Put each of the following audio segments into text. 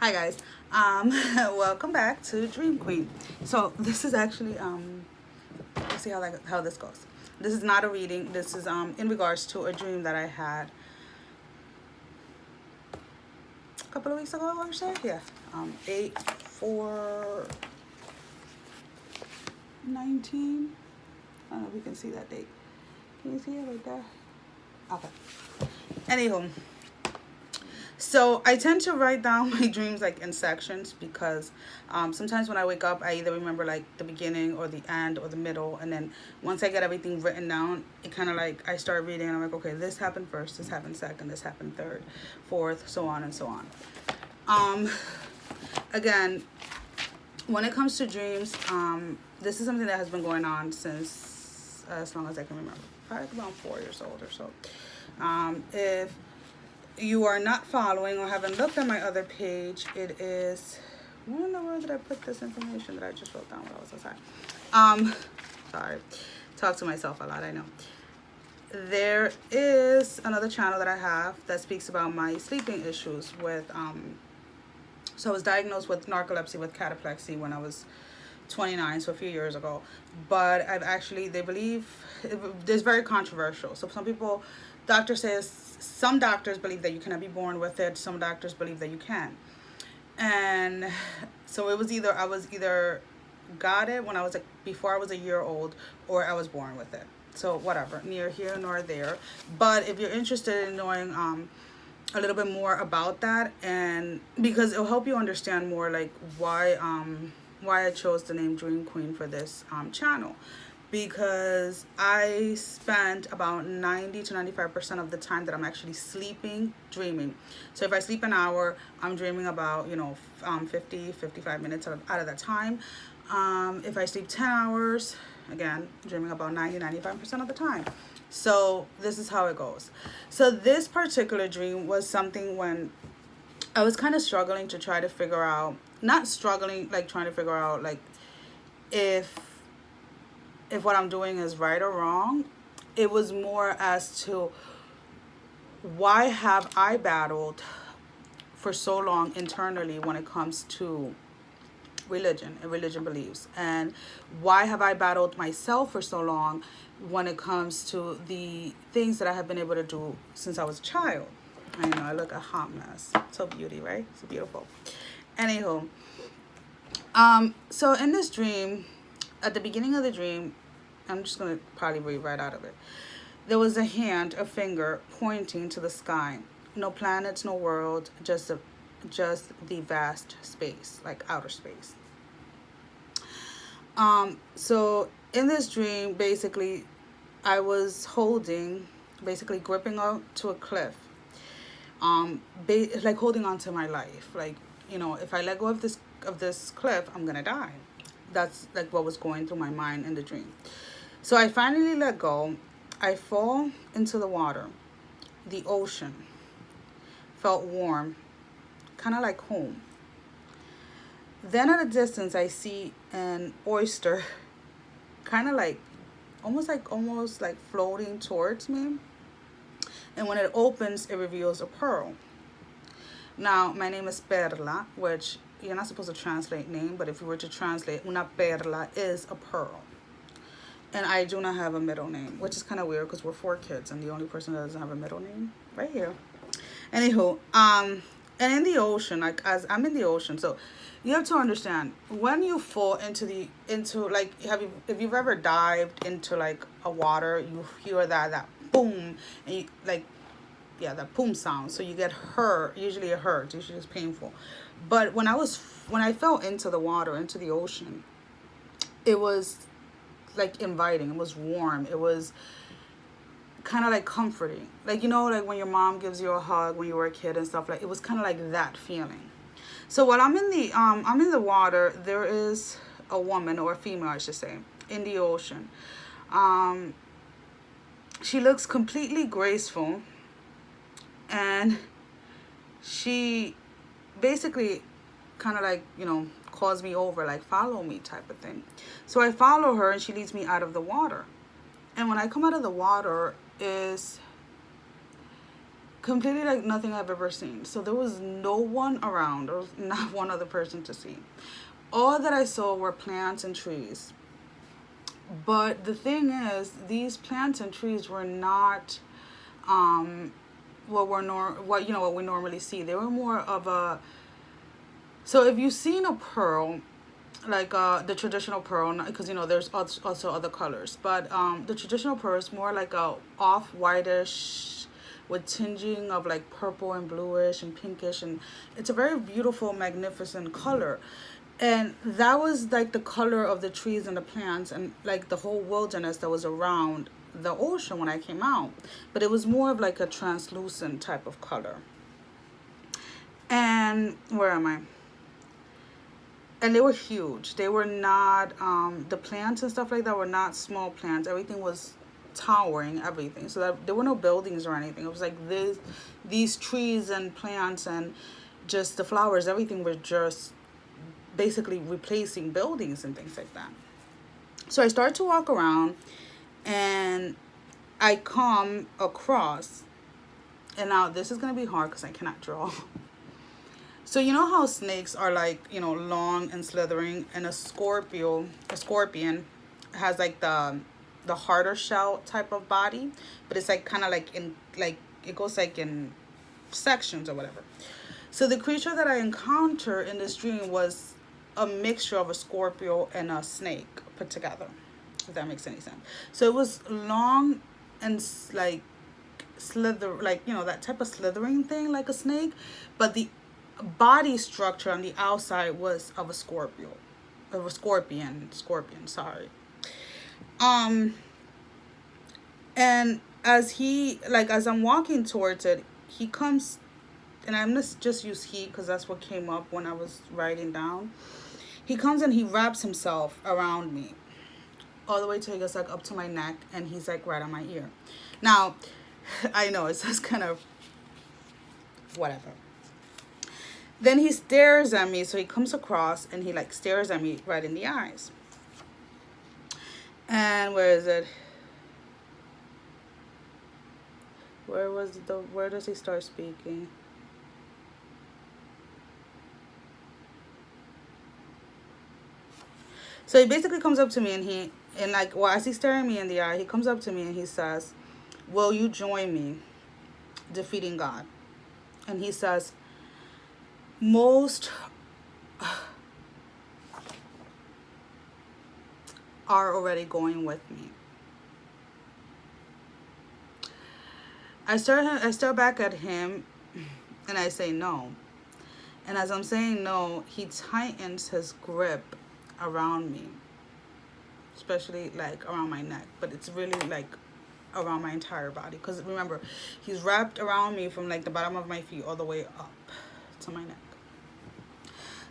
Hi guys, welcome back to Dream Queen. So this is actually let's see how this goes. This is not a reading. This is in regards to a dream that I had a couple of weeks ago. I would say, yeah, 8/4/19. I don't know if you can see that date. Can you see it right there? Okay. Anywho. So I tend to write down my dreams like in sections because sometimes when I wake up, I either remember like the beginning or the end or the middle. And then once I get everything written down, it kind of like I start reading and I'm like, okay, this happened first, this happened second, this happened third, fourth, so on and so on. Again, when it comes to dreams, this is something that has been going on since as long as I can remember, probably around 4 years old or so. If you are not following or haven't looked at my other page, it is, where in the world did I put this information that I just wrote down while I was outside? Sorry, talk to myself a lot, I know. There is another channel that I have that speaks about my sleeping issues with, so I was diagnosed with narcolepsy, with cataplexy when I was 29, so a few years ago. But I've actually, they believe, it's very controversial. So some people, some doctors believe that you cannot be born with it. Some doctors believe that you can. And so it was either, I was either got it when I was before I was a year old, or I was born with it. So whatever, near here nor there. But if you're interested in knowing a little bit more about that, and because it'll help you understand more like why I chose the name Dream Queen for this channel, because I spent about 90 to 95% of the time that I'm actually sleeping dreaming. So if I sleep an hour, I'm dreaming about 55 minutes out of that time. If I sleep 10 hours, again, dreaming about 95% of the time. So this is how it goes. So this particular dream was something when I was kind of struggling to try to figure out, not struggling, like trying to figure out like if what I'm doing is right or wrong. It was more as to why have I battled for so long internally when it comes to religion and religion beliefs, and why have I battled myself for so long when it comes to the things that I have been able to do since I was a child. I know I look a hot mess. So beauty, right? It's beautiful. Anywho, so in this dream, at the beginning of the dream, I'm just gonna probably read right out of it. There was a hand, a finger pointing to the sky. No planets, no world, just the vast space, like outer space. So in this dream, basically, I was gripping up to a cliff. Like holding on to my life. Like, if I let go of this cliff, I'm gonna die. That's like what was going through my mind in the dream. So I finally let go. I fall into the water. The ocean felt warm, kind of like home. Then at a distance, I see an oyster, kind of like, almost like floating towards me. And when it opens, it reveals a pearl. Now, my name is Perla, which you're not supposed to translate name, but if you were to translate, una perla is a pearl. And I do not have a middle name, which is kind of weird because we're 4 kids and the only person that doesn't have a middle name right here. Anywho, and in the ocean, like as I'm in the ocean, so you have to understand when you fall into like, if you've ever dived into like a water, you hear that boom, and you like, yeah, that boom sound. So you get hurt. Usually it hurts. Usually it's painful. But when I fell into the water, into the ocean, it was like inviting. It was warm. It was kind of like comforting. Like, like when your mom gives you a hug when you were a kid and stuff, like it was kind of like that feeling. So while I'm in the water, there is a woman, or a female I should say, in the ocean. She looks completely graceful, and she basically kind of like, calls me over, like follow me type of thing. So I follow her and she leads me out of the water. And when I come out of the water, is completely like nothing I've ever seen. So there was no one around. There was not one other person to see. All that I saw were plants and trees. But the thing is, these plants and trees were not what we normally see. They were more of a, so if you've seen a pearl, like the traditional pearl, because there's also other colors, but the traditional pearl is more like a off whitish with tinging of like purple and bluish and pinkish, and it's a very beautiful, magnificent color. And that was like the color of the trees and the plants and like the whole wilderness that was around the ocean when I came out. But it was more of like a translucent type of color. And where am I? And they were huge. They were not, the plants and stuff like that were not small plants. Everything was towering, everything. So that there were no buildings or anything. It was like these trees and plants and just the flowers, everything was just basically replacing buildings and things like that. So I start to walk around and I come across, and now this is going to be hard because I cannot draw. So you know how snakes are like, long and slithering, and a scorpion has like the harder shell type of body, but it's like kind of like it goes like in sections or whatever. So the creature that I encountered in this dream was a mixture of a scorpion and a snake put together, if that makes any sense. So it was long and like slither, like that type of slithering thing like a snake, but the body structure on the outside was of a scorpion, sorry. And as I'm walking towards it, he comes, and I'm just use he because that's what came up when I was writing down. He comes and he wraps himself around me all the way till he gets like up to my neck, and he's like right on my ear. Now, I know it's just kind of whatever. Then he stares at me, so he comes across and he like stares at me right in the eyes. And where is it? Where does he start speaking? So he basically comes up to me as he's staring me in the eye, he comes up to me and he says, "Will you join me defeating God?" And he says, "Most are already going with me." I stare back at him and I say no. And as I'm saying no, he tightens his grip around me, especially like around my neck, but it's really like around my entire body, because remember, he's wrapped around me from like the bottom of my feet all the way up to my neck.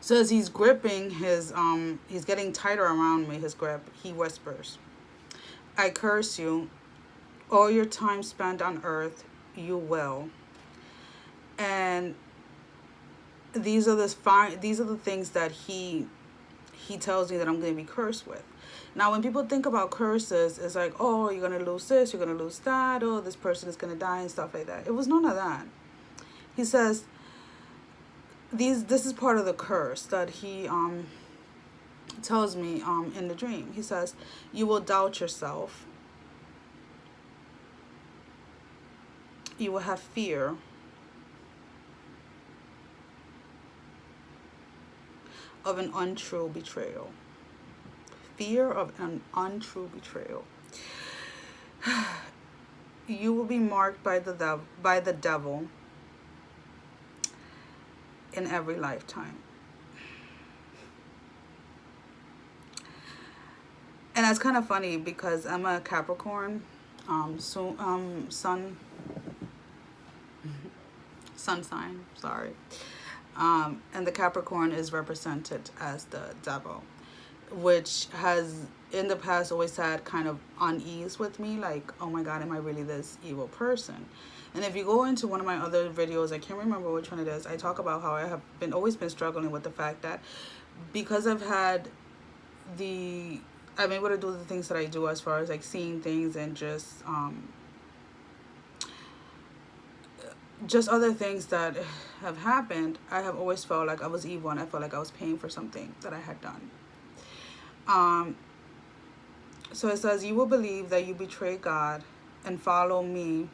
So as he's gripping he's getting tighter around me, his grip, he whispers, "I curse you. All your time spent on earth, you will." And these are the things that he tells me that I'm going to be cursed with. Now, when people think about curses, it's like, oh, you're going to lose this, you're going to lose that, oh, this person is going to die and stuff like that. It was none of that. He says, this is part of the curse that he tells me in the dream. He says, "You will doubt yourself. You will have fear. Of an untrue betrayal." Fear of an untrue betrayal. "You will be marked by the devil in every lifetime." And that's kind of funny because I'm a Capricorn, sun sign, sorry. And the Capricorn is represented as the devil, which has in the past always had kind of unease with me, like, oh my God, am I really this evil person? And if you go into one of my other videos, I can't remember which one it is, I talk about how I have always been struggling with the fact that because I'm able to do the things that I do as far as like seeing things and just just other things that have happened, I have always felt like I was evil, and I felt like I was paying for something that I had done. So it says, you will believe that you betray God and follow me.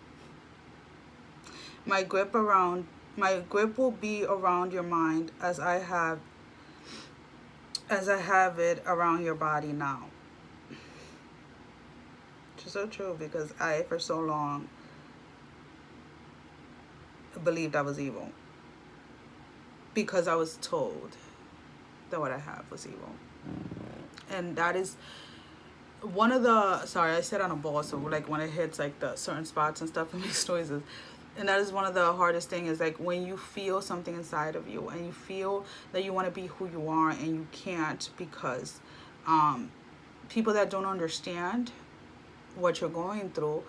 My grip will be around your mind as I have it around your body now. Which is so true, because I, for so long, believed I was evil. Because I was told that what I have was evil. And that is one of the, sorry, I sit on a ball, so like when it hits like the certain spots and stuff, it makes noises. And that is one of the hardest things, is like when you feel something inside of you and you feel that you want to be who you are and you can't, because people that don't understand what you're going through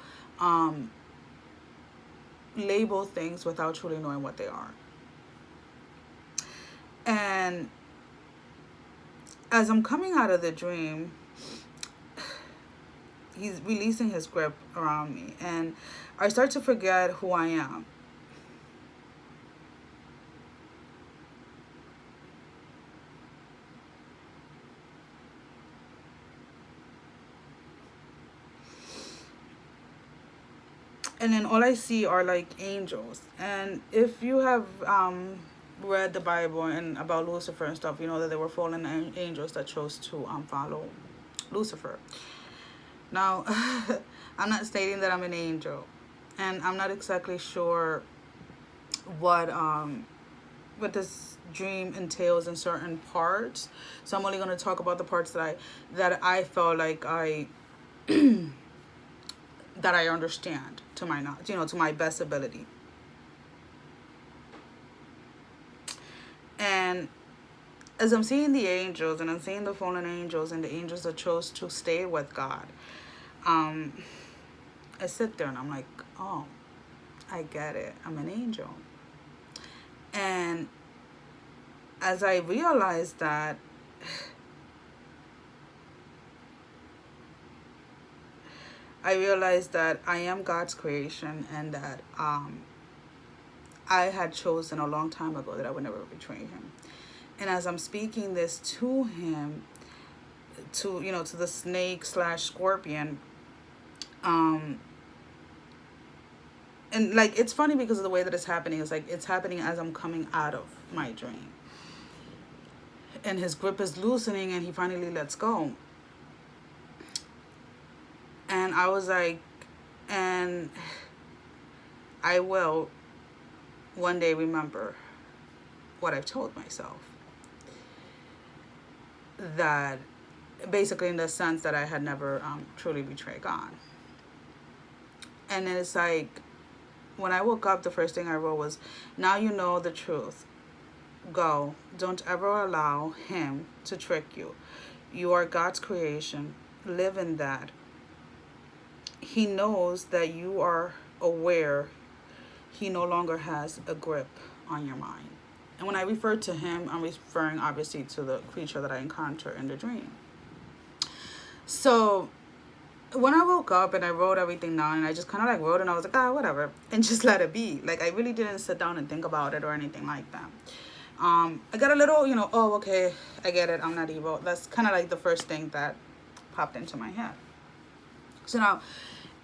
label things without truly knowing what they are. And as I'm coming out of the dream, he's releasing his grip around me, and I start to forget who I am. And then all I see are like angels. And if you have read the Bible and about Lucifer and stuff, you know that there were fallen angels that chose to follow Lucifer. Now, I'm not stating that I'm an angel, and I'm not exactly sure what this dream entails in certain parts. So I'm only going to talk about the parts that I felt like I that I understand to my knowledge, to my best ability. And as I'm seeing the angels, and I'm seeing the fallen angels and the angels that chose to stay with God, I sit there and I'm like, oh, I get it. I'm an angel. And as I realized that, I am God's creation, and that I had chosen a long time ago that I would never betray him. And as I'm speaking this to him, to the snake / scorpion, and like, it's funny because of the way that it's happening. It's like it's happening as I'm coming out of my dream, and his grip is loosening, and he finally lets go. And I was like, and I will one day remember what I've told myself. That basically, in the sense that I had never truly betrayed God. And then it's like, when I woke up, the first thing I wrote was, now you know the truth. Go. Don't ever allow him to trick you. You are God's creation. Live in that. He knows that you are aware. He no longer has a grip on your mind. And when I refer to him, I'm referring obviously to the creature that I encounter in the dream. So when I woke up and I wrote everything down, and I just kind of like wrote, and I was like, whatever, and just let it be. Like, I really didn't sit down and think about it or anything like that. I got a little, oh, okay, I get it, I'm not evil. That's kind of like the first thing that popped into my head. So now,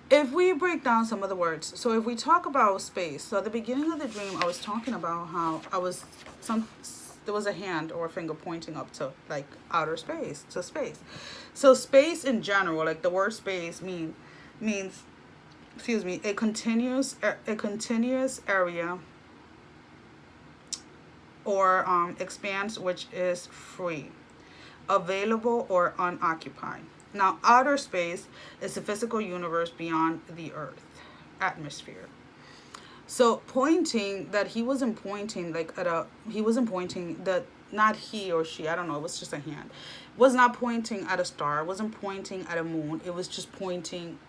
if we break down some of the words, so if we talk about space, so at the beginning of the dream, I was talking about how there was a hand or a finger pointing up to like outer space, to space. So space in general, like the word space means, a continuous area or expanse which is free, available, or unoccupied. Now, outer space is the physical universe beyond the Earth atmosphere. So pointing, that he wasn't pointing that, not he or she, I don't know, it was just a hand. Was not pointing at a star, wasn't pointing at a moon. It was just pointing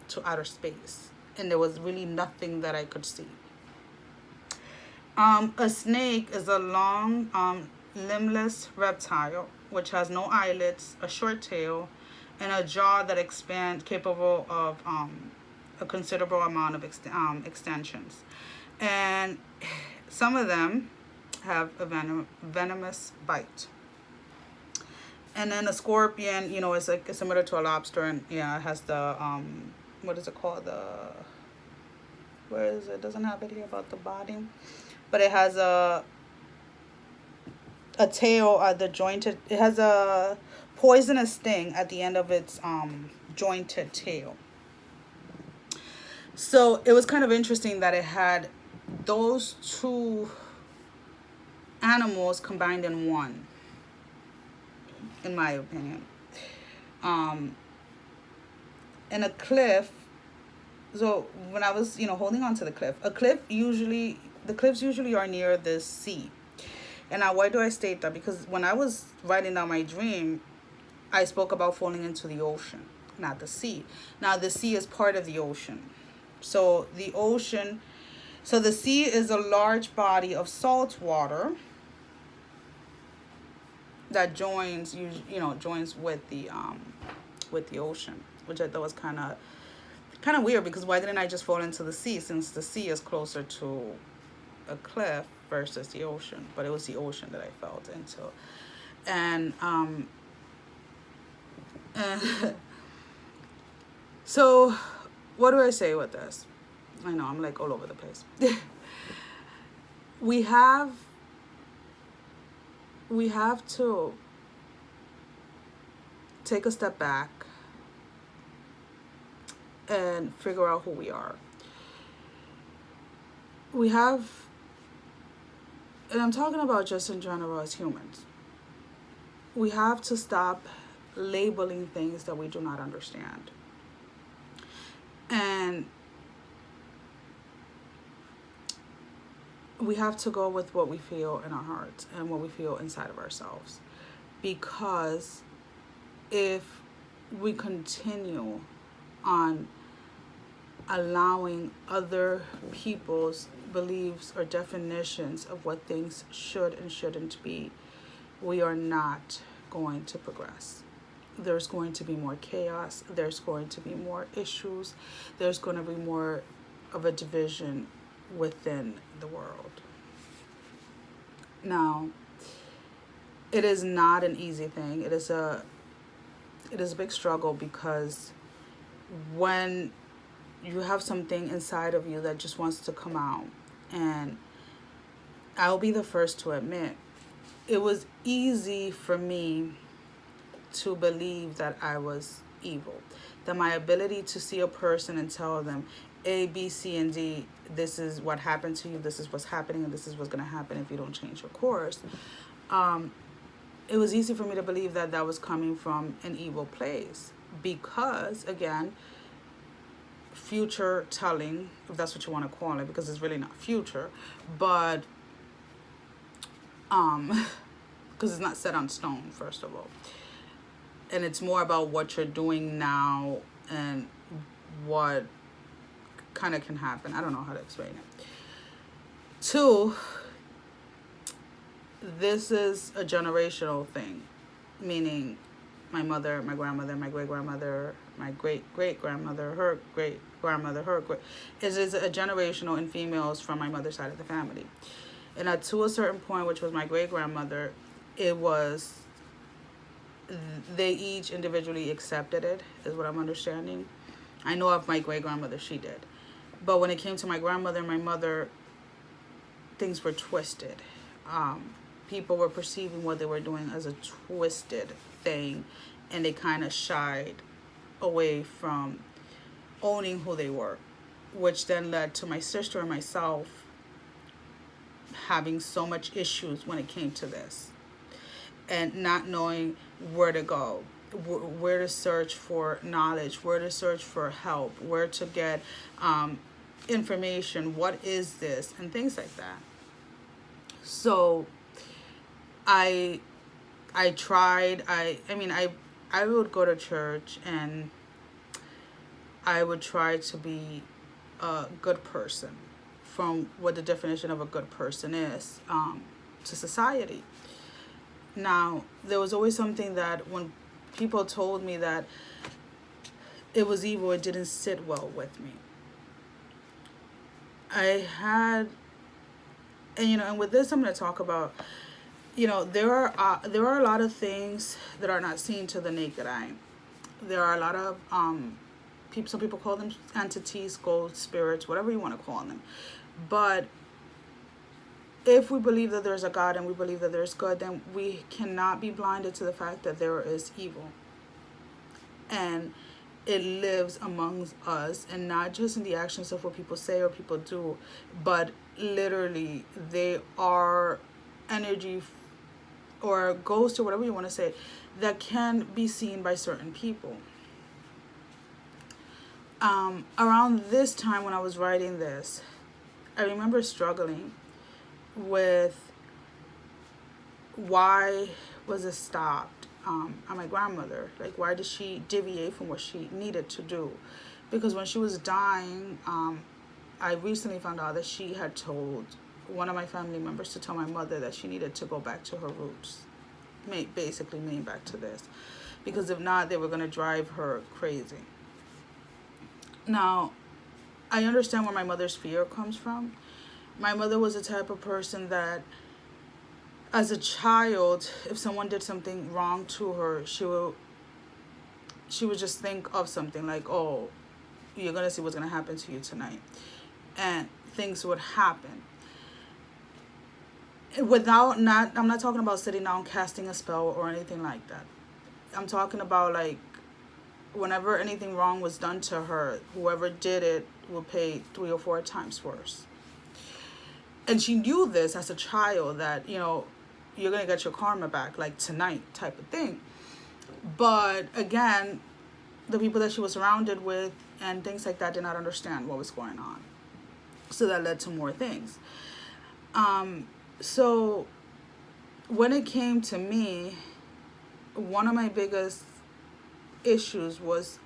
to outer space. And there was really nothing that I could see. A snake is a long, limbless reptile which has no eyelids, a short tail, and a jaw that expands, capable of a considerable amount of extensions. And some of them have a venomous bite. And then a scorpion, you know, is like it's similar to a lobster, and yeah, it has the what is it called? Where is it? It doesn't have it here about the body, but it has a tail at the jointed. It has a poisonous sting at the end of its jointed tail. So it was kind of interesting that it had those two animals combined in one, in my opinion. And a cliff. So when I was, holding on to the cliff, the cliffs usually are near the sea. And now, why do I state that? Because when I was writing down my dream, I spoke about falling into the ocean, not the sea. Now, the sea is part of the ocean. So the sea is a large body of salt water that joins with the ocean, which I thought was kind of weird, because why didn't I just fall into the sea, since the sea is closer to a cliff versus the ocean? But it was the ocean that I felt into. And so what do I say with this? I know I'm like all over the place. we have to take a step back and figure out who we are. And I'm talking about just in general as humans, we have to stop labeling things that we do not understand. And we have to go with what we feel in our hearts and what we feel inside of ourselves. Because if we continue on allowing other people's beliefs or definitions of what things should and shouldn't be, we are not going to progress. There's going to be more chaos. There's going to be more issues. There's going to be more of a division within the world. Now, it is not an easy thing. It is a big struggle, because when you have something inside of you that just wants to come out, and I'll be the first to admit, it was easy for me to believe that I was evil, that my ability to see a person and tell them A, B, C, and D, this is what happened to you, this is what's happening, and this is what's going to happen if you don't change your course. It was easy for me to believe that that was coming from an evil place, because, again, future telling, if that's what you want to call it, because it's really not future, but because it's not set on stone, first of all, and it's more about what you're doing now and what kind of can happen. I don't know how to explain it. 2, this is a generational thing, meaning my mother, my grandmother, my great-grandmother, my great-great-grandmother, her great-grandmother, it is a generational in females from my mother's side of the family. And to a certain point, which was my great-grandmother, they each individually accepted it, is what I'm understanding. I know of my great-grandmother, she did. But when it came to my grandmother and my mother, things were twisted. People were perceiving what they were doing as a twisted thing, and they kind of shied away from owning who they were, which then led to my sister and myself having so much issues when it came to this, and not knowing where to go, where to search for knowledge, where to search for help, where to get information, what is this, and things like that. So I tried. I would go to church, and I would try to be a good person, from what the definition of a good person is to society. Now, there was always something that when people told me that it was evil, it didn't sit well with me. I had, and and with this I'm going to talk about, there are a lot of things that are not seen to the naked eye. There are a lot of people. Some people call them entities, ghosts, spirits, whatever you want to call them. But if we believe that there's a God and we believe that there's good, then we cannot be blinded to the fact that there is evil. And it lives amongst us, and not just in the actions of what people say or people do, but literally they are energy or ghost or whatever you want to say that can be seen by certain people. Around this time when I was writing this, I remember struggling with why was it stopped on my grandmother. Like, why did she deviate from what she needed to do? Because when she was dying, I recently found out that she had told one of my family members to tell my mother that she needed to go back to her roots, basically meaning back to this, because if not, they were going to drive her crazy. Now, I understand where my mother's fear comes from. My mother was the type of person that, as a child, if someone did something wrong to her, she would just think of something like, oh, you're going to see what's going to happen to you tonight. And things would happen. I'm not talking about sitting down casting a spell or anything like that. I'm talking about, like, whenever anything wrong was done to her, whoever did it would pay 3 or 4 times worse. And she knew this as a child, that, you're going to get your karma back, like tonight type of thing. But again, the people that she was surrounded with and things like that did not understand what was going on. So that led to more things. So when it came to me, one of my biggest issues was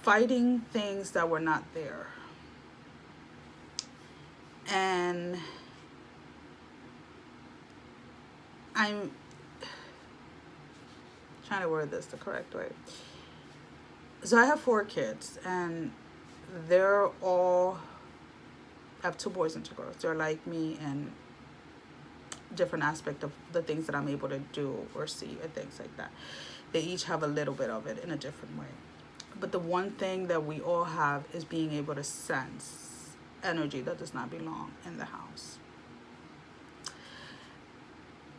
fighting things that were not there. And I'm trying to word this the correct way. So I have 4 kids, and they're all, I have 2 boys and 2 girls. They're like me in different aspect of the things that I'm able to do or see and things like that. They each have a little bit of it in a different way. But the one thing that we all have is being able to sense energy that does not belong in the house.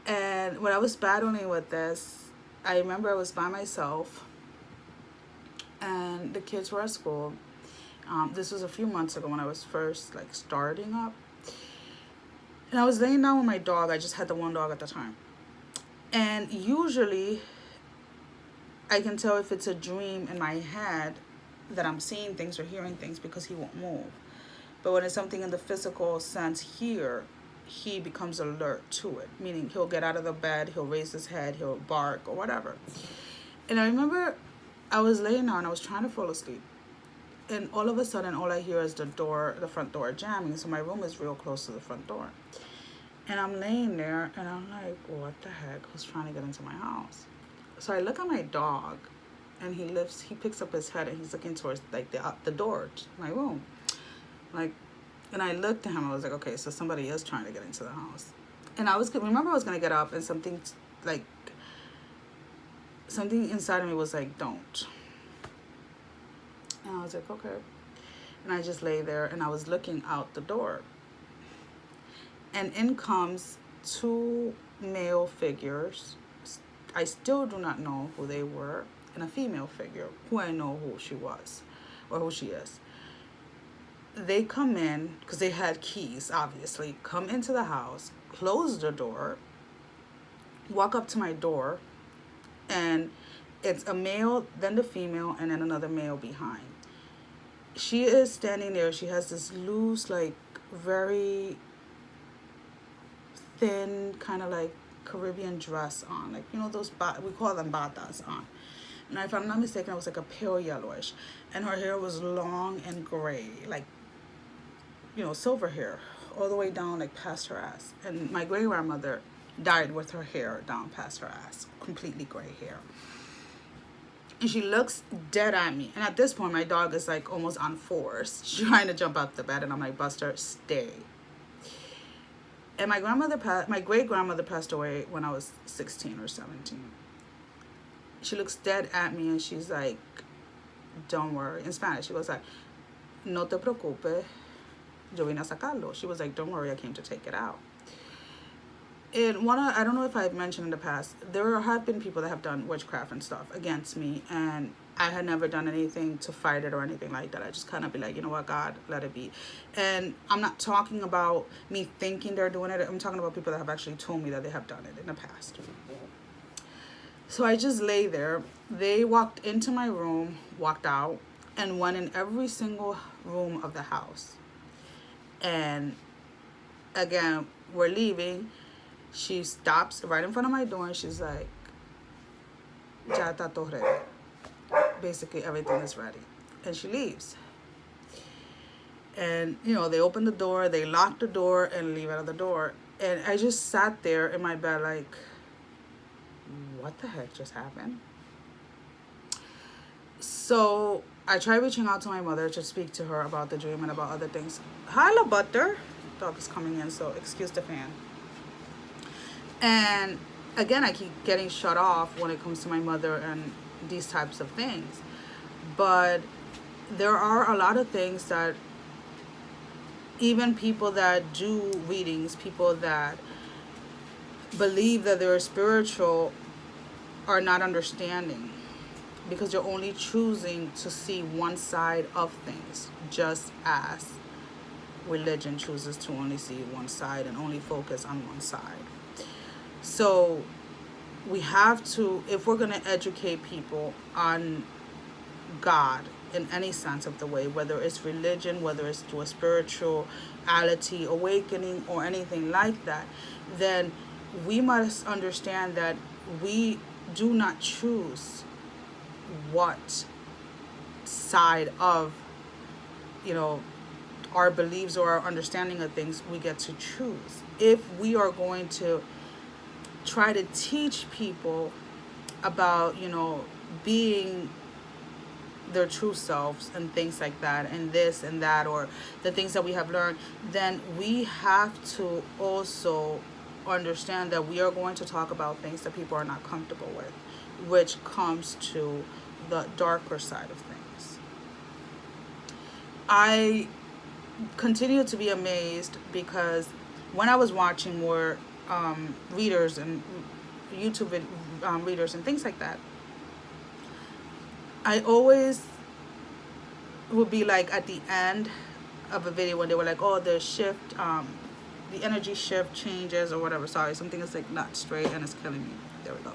And when I was battling with this, I remember I was by myself and the kids were at school. This was a few months ago when I was first starting up. And I was laying down with my dog. I just had the one dog at the time. And usually I can tell if it's a dream in my head that I'm seeing things or hearing things because he won't move. But when it's something in the physical sense here, he becomes alert to it. Meaning he'll get out of the bed, he'll raise his head, he'll bark or whatever. And I remember I was laying down, I was trying to fall asleep. And all of a sudden, all I hear is the front door jamming. So my room is real close to the front door. And I'm laying there, and I'm like, what the heck? Who's trying to get into my house? So I look at my dog, and he picks up his head, and he's looking towards, the door to my room. And I looked at him, I was like, okay, so somebody is trying to get into the house. And I was going to get up, and something inside of me was like, don't. And I was like, okay. And I just lay there, and I was looking out the door. And in comes 2 male figures. I still do not know who they were. And a female figure, who I know who she was, or who she is. They come in, because they had keys, obviously, come into the house, close the door, walk up to my door, and it's a male, then the female, and then another male behind. She is standing there. She has this loose, very thin, kind of Caribbean dress on. Those, we call them batas on. And if I'm not mistaken, it was a pale yellowish. And her hair was long and gray, silver hair, all the way down, past her ass. And my great-grandmother died with her hair down past her ass, completely gray hair. And she looks dead at me. And at this point, my dog is like almost on fours, trying to jump out the bed. And I'm like, Buster, stay. And my great grandmother passed away when I was 16 or 17. She looks dead at me and she's like, don't worry. In Spanish, she was like, no te preocupes, yo vine a sacarlo. She was like, don't worry, I came to take it out. And I don't know if I've mentioned in the past, there have been people that have done witchcraft and stuff against me, and I had never done anything to fight it or anything like that. I just kind of be like, you know what, God, let it be. And I'm not talking about me thinking they're doing it. I'm talking about people that have actually told me that they have done it in the past. So I just lay there. They walked into my room, walked out, and went in every single room of the house. And again, we're leaving. She stops right in front of my door and she's like, ya está todo ready. Basically, everything is ready. And she leaves. And, you know, they open the door, they lock the door and leave out of the door. And I just sat there in my bed like, what the heck just happened? So I tried reaching out to my mother to speak to her about the dream and about other things. Hi, La Butter. Dog is coming in, so excuse the fan. And again, I keep getting shut off when it comes to my mother and these types of things. But there are a lot of things that even people that do readings, people that believe that they're spiritual, are not understanding, because you're only choosing to see one side of things, just as religion chooses to only see one side and only focus on one side. So we have to, if we're going to educate people on God in any sense of the way, whether it's religion, whether it's to a spirituality, awakening, or anything like that, then we must understand that we do not choose what side of, you know, our beliefs or our understanding of things we get to choose. If we are going to try to teach people about, you know, being their true selves and things like that, and this and that, or the things that we have learned, then we have to also understand that we are going to talk about things that people are not comfortable with, which comes to the darker side of things. I continue to be amazed because when I was watching more readers and YouTube readers and things like that, I always would be like at the end of a video when they were like, oh, the shift, the energy shift changes or whatever. Sorry, something is like not straight and it's killing me. There we go.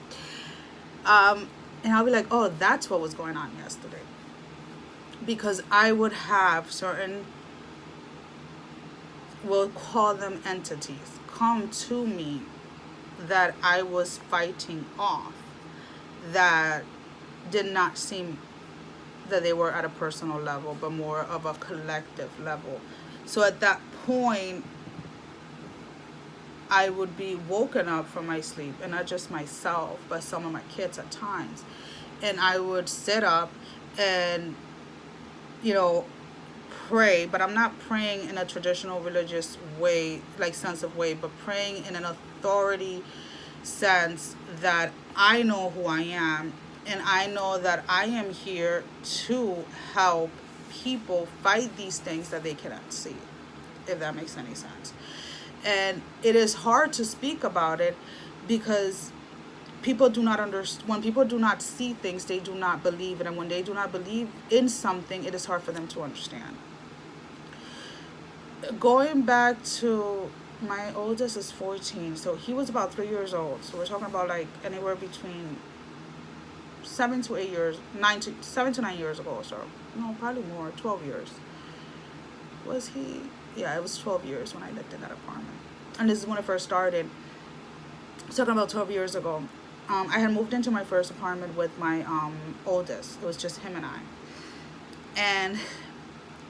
And I'll be like, oh, that's what was going on yesterday. Because I would have certain, we'll call them entities, come to me that I was fighting off, that did not seem that they were at a personal level, but more of a collective level. So at that point, I would be woken up from my sleep, and not just myself, but some of my kids at times. And I would sit up and, you know, pray, but I'm not praying in a traditional religious way, like sense of way, but praying in an authority sense that I know who I am, and I know that I am here to help people fight these things that they cannot see, if that makes any sense. And it is hard to speak about it because people do not understand. When people do not see things, they do not believe it. And when they do not believe in something, it is hard for them to understand. Going back to my oldest is 14. So he was about 3 years old. So we're talking about like anywhere between 7 to 8 years, 7 to 9 years ago. So no, probably more, 12 years. Was he? Yeah, it was 12 years when I lived in that apartment. And this is when it first started. I was talking about 12 years ago. I had moved into my first apartment with my oldest. It was just him and I. And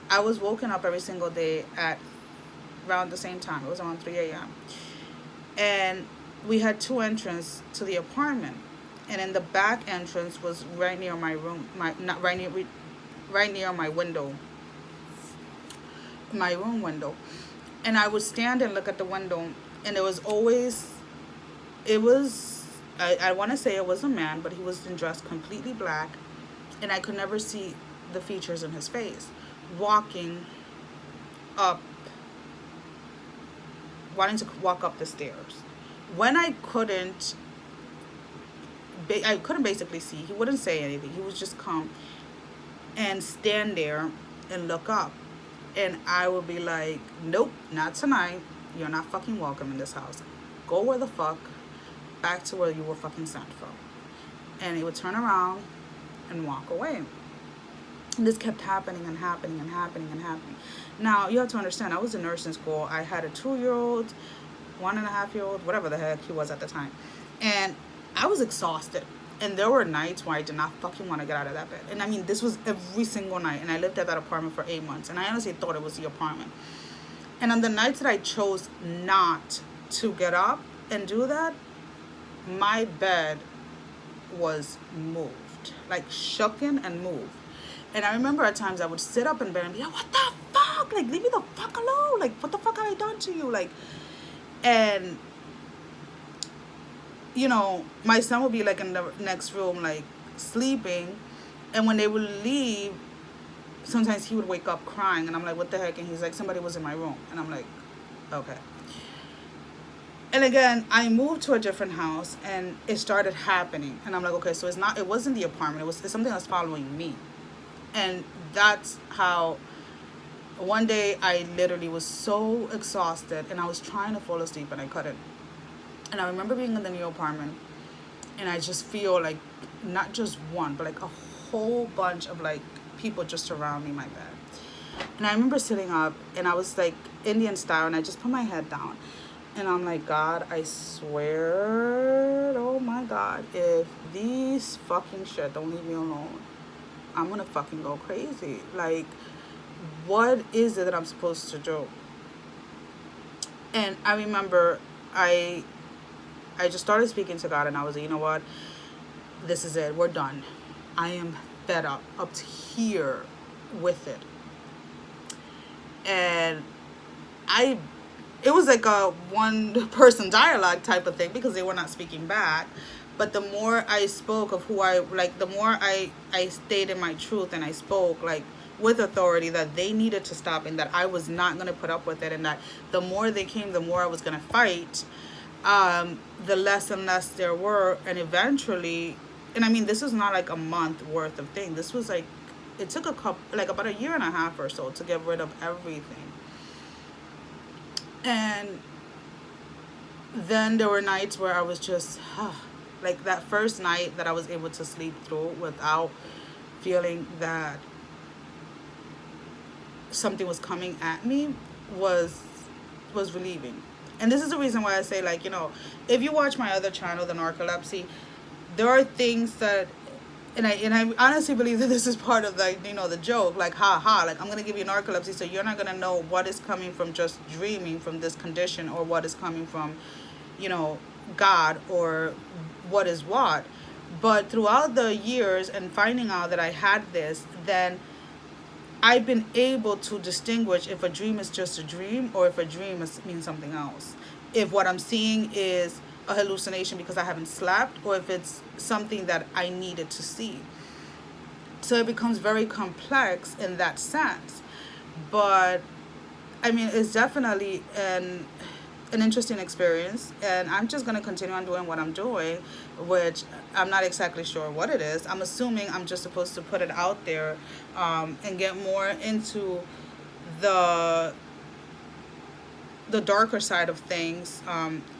I was woken up every single day at around the same time. It was around 3 a.m. And we had two entrances to the apartment. and in the back entrance was right near my room, my not right near right near my window, my room window. And I would stand and look at the window, and it was, I want to say it was a man, but he was dressed completely black, and I could never see the features in his face, walking up, wanting to walk up the stairs. When I couldn't basically see, he wouldn't say anything. He would just come and stand there and look up. And I would be like, nope, not tonight. You're not fucking welcome in this house. Go where the fuck, back to where you were fucking sent from. And he would turn around and walk away. And this kept happening and happening and happening and happening. Now, you have to understand, I was in nursing school. I had a 2-year-old, 1.5-year-old, whatever the heck he was at the time. And I was exhausted. And there were nights where I did not fucking want to get out of that bed. And I mean, this was every single night. And I lived at that apartment for 8 months. And I honestly thought it was the apartment. And on the nights that I chose not to get up and do that, my bed was moved. Like, shooken and moved. And I remember at times I would sit up in bed and be like, what the fuck? Like, leave me the fuck alone. Like, what the fuck have I done to you? Like, and you know, my son would be like in the next room, like sleeping. And when they would leave, sometimes he would wake up crying. And I'm like, what the heck? And he's like, somebody was in my room. And I'm like, okay. And again, I moved to a different house and it started happening. And I'm like, okay, so it wasn't the apartment. It's something that's following me. And that's how one day I literally was so exhausted and I was trying to fall asleep and I couldn't. And I remember being in the new apartment and I just feel like not just one, but like a whole bunch of like people just surround me in my bed. And I remember sitting up and I was like Indian style and I just put my head down. And I'm like, God, I swear, oh my God, if these fucking shit don't leave me alone, I'm gonna fucking go crazy. Like, what is it that I'm supposed to do? And I remember I just started speaking to God and I was like, you know what? This is it. We're done. I am fed up to here with it. And it was like a one person dialogue type of thing because they were not speaking back. But the more I spoke of the more I stayed in my truth and I spoke like with authority that they needed to stop and that I was not going to put up with it. And that the more they came, the more I was going to fight. The less and less there were, and eventually, and I mean, this was not like a month worth of thing. This was like, it took about 1.5 years or so to get rid of everything. And then there were nights where I was just, like that first night that I was able to sleep through without feeling that something was coming at me was relieving. And this is the reason why I say, like, you know, if you watch my other channel, The Narcolepsy, there are things that, and I honestly believe that this is part of, like, you know, the joke, like, like, I'm going to give you narcolepsy, so you're not going to know what is coming from just dreaming from this condition or what is coming from, you know, God or what is what. But throughout the years and finding out that I had this, then I've been able to distinguish if a dream is just a dream or if a dream means something else. If what I'm seeing is a hallucination because I haven't slept or if it's something that I needed to see. So it becomes very complex in that sense. But, I mean, it's definitely an interesting experience, and I'm just going to continue on doing what I'm doing, which I'm not exactly sure what it is. I'm assuming I'm just supposed to put it out there and get more into the darker side of things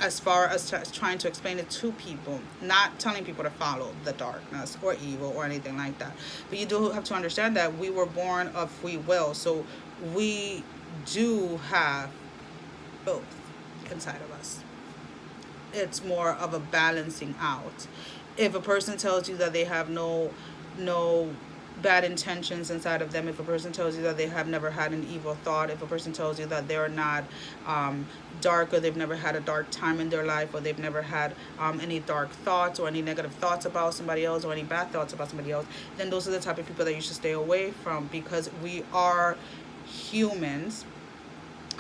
as far as trying to explain it to people, not telling people to follow the darkness or evil or anything like that. But you do have to understand that we were born of free will, so we do have both inside of us. It's more of a balancing out. If a person tells you that they have no bad intentions inside of them, if a person tells you that they have never had an evil thought, if a person tells you that they're not dark, or they've never had a dark time in their life, or they've never had any dark thoughts or any negative thoughts about somebody else, or any bad thoughts about somebody else, then those are the type of people that you should stay away from, because we are humans.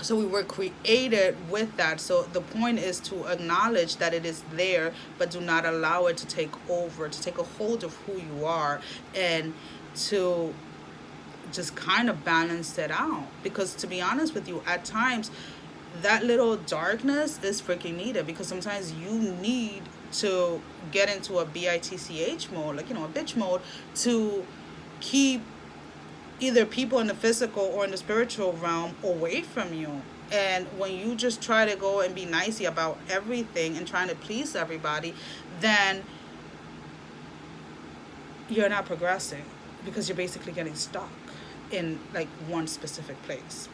So we were created with that. So the point is to acknowledge that it is there, but do not allow it to take over, to take a hold of who you are, and to just kind of balance it out. Because to be honest with you, at times that little darkness is freaking needed, because sometimes you need to get into a bitch mode, like, you know, a bitch mode, to keep either people in the physical or in the spiritual realm away from you. And when you just try to go and be nicey about everything and trying to please everybody, then you're not progressing, because you're basically getting stuck in like one specific place.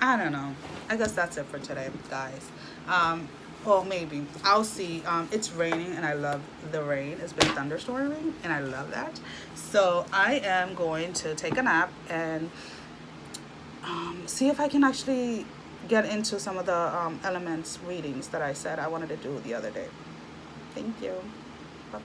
I don't know. I guess that's it for today, guys. Well, maybe. I'll see. It's raining, and I love the rain. It's been thunderstorming, and I love that. So I am going to take a nap and see if I can actually get into some of the elements readings that I said I wanted to do the other day. Thank you.